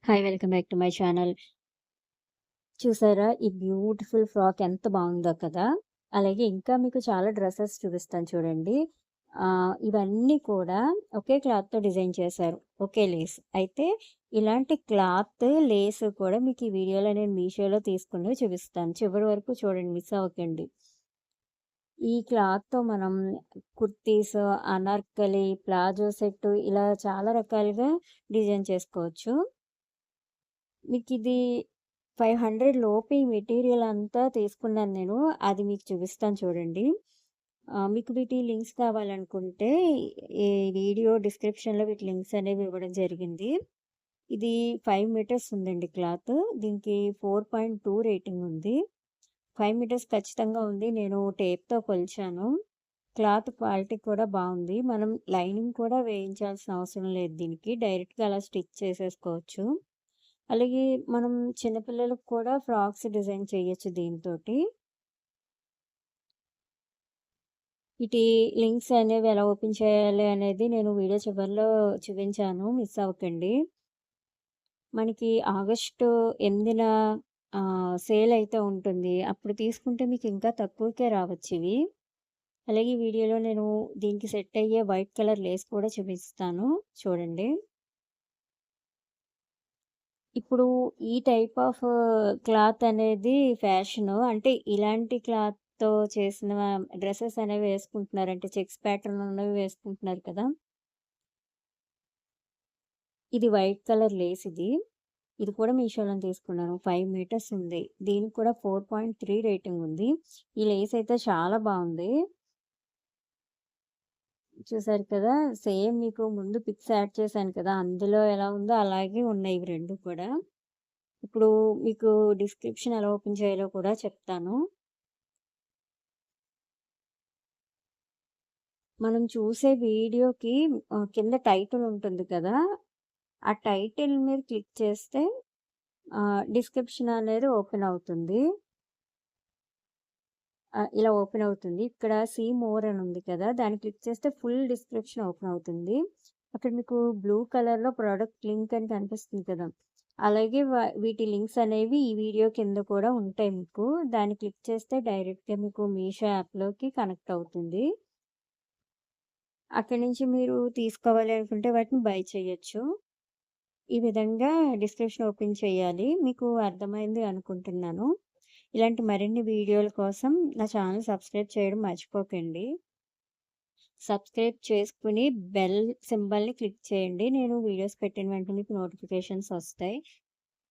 Hi! Welcome back to my channel. చూసారా? ఈ beautiful frock ఎంత బావుందో కదా! అలాగే ఇంకా మీకు చాలా డ్రెసెస్ చూపిస్తాను చూడండి. ఇవన్నీ కూడా ఒకే క్లాత్‌తో డిజైన్ చేశారు. ఒకే లేస్. అయితే ఇలాంటి క్లాత్, లేస్ కూడా మీకు ఈ వీడియోలో నేను మీషోలో తీసుకున్నవి చూపిస్తాను. చివరి వరకు చూడండి, మిస్ అవ్వకండి. ఈ క్లాత్‌తో మనం కుర్తీస్, అనార్కలి, ప్లాజో సెట్ ఇలా చాలా రకాలుగా డిజైన్ చేసుకోవచ్చు. మీకిది 500 లోపే ఈ మెటీరియల్ అంతా తీసుకున్నాను నేను. అది మీకు చూపిస్తాను చూడండి. మీకు వీటి లింక్స్ కావాలనుకుంటే ఈ వీడియో డిస్క్రిప్షన్‌లో వీటి లింక్స్ అనేవి ఇవ్వడం జరిగింది. ఇది 5 మీటర్స్ ఉందండి క్లాత్. దీనికి 4.2 రేటింగ్ ఉంది. 5 మీటర్స్ ఖచ్చితంగా ఉంది. నేను టేప్‌తో కొలిచాను. క్లాత్ క్వాలిటీ కూడా బావుంది. మనం లైనింగ్ కూడా వేయించాల్సిన అవసరం లేదు దీనికి. డైరెక్ట్‌గా అలా స్టిచ్ చేసేసుకోవచ్చు. అలాగే మనం చిన్న పిల్లలకు కూడా ఫ్రాక్స్ డిజైన్ చేయొచ్చు దీనితోటి. వీటి లింక్స్ అనేవి ఎలా ఓపెన్ చేయాలి అనేది నేను వీడియో చివరిలో చూపించాను. మిస్ అవ్వకండి. మనకి ఆగస్టు 8న సేల్ అయితే ఉంటుంది. అప్పుడు తీసుకుంటే మీకు ఇంకా తక్కువకే రావచ్చివి. అలాగే ఈ వీడియోలో నేను దీనికి సెట్ అయ్యే వైట్ కలర్ లేస్ కూడా చూపిస్తాను చూడండి. ఇప్పుడు ఈ టైప్ ఆఫ్ క్లాత్ అనేది ఫ్యాషను. అంటే ఇలాంటి క్లాత్‌తో చేసిన డ్రెసెస్ అనేవి వేసుకుంటున్నారు. అంటే చెక్స్ ప్యాటర్న్ ఉన్నవి వేసుకుంటున్నారు కదా! ఇది వైట్ కలర్ లేస్ ఇది. ఇది కూడా మీషోలోనే తీసుకున్నాను. 5 మీటర్స్ ఉంది. దీనికి కూడా 4.3 రేటింగ్ ఉంది. ఈ లేస్ అయితే చాలా బావుంది. చూసారు కదా! సేమ్ మీకు ముందు పిక్స్ యాడ్ చేశాను కదా! అందులో ఎలా ఉందో అలాగే ఉన్నాయి ఇవి 2 కూడా. ఇప్పుడు మీకు డిస్క్రిప్షన్ ఎలా ఓపెన్ చేయాలో కూడా చెప్తాను. మనం చూసే వీడియోకి కింద టైటిల్ ఉంటుంది కదా! ఆ టైటిల్ మీద క్లిక్ చేస్తే డిస్క్రిప్షన్ అనేది ఓపెన్ అవుతుంది. ఇలా ఓపెన్ అవుతుంది. ఇక్కడ సీ మోర్ అని ఉంది కదా! దాన్ని క్లిక్ చేస్తే ఫుల్ డిస్క్రిప్షన్ ఓపెన్ అవుతుంది. అక్కడ మీకు బ్లూ కలర్‌లో ప్రొడక్ట్ లింక్ అని కనిపిస్తుంది కదా! అలాగే వీటి లింక్స్ అనేవి ఈ వీడియో కింద కూడా ఉంటాయి మీకు. దాన్ని క్లిక్ చేస్తే డైరెక్ట్‌గా మీకు మీషో యాప్‌లోకి కనెక్ట్ అవుతుంది. అక్కడి నుంచి మీరు తీసుకోవాలి అనుకుంటే వాటిని బై చేయొచ్చు. ఈ విధంగా డిస్క్రిప్షన్ ఓపెన్ చేయాలి. మీకు అర్థమైంది అనుకుంటున్నాను. ఇలాంటి మరిన్ని వీడియోల కోసం నా ఛానల్ సబ్స్క్రైబ్ చేయడం మర్చిపోకండి. సబ్స్క్రైబ్ చేసుకొని బెల్ సింబల్‌ని క్లిక్ చేయండి. నేను వీడియోస్ పెట్టిన వెంటనే మీకు నోటిఫికేషన్స్ ఒస్తాయి.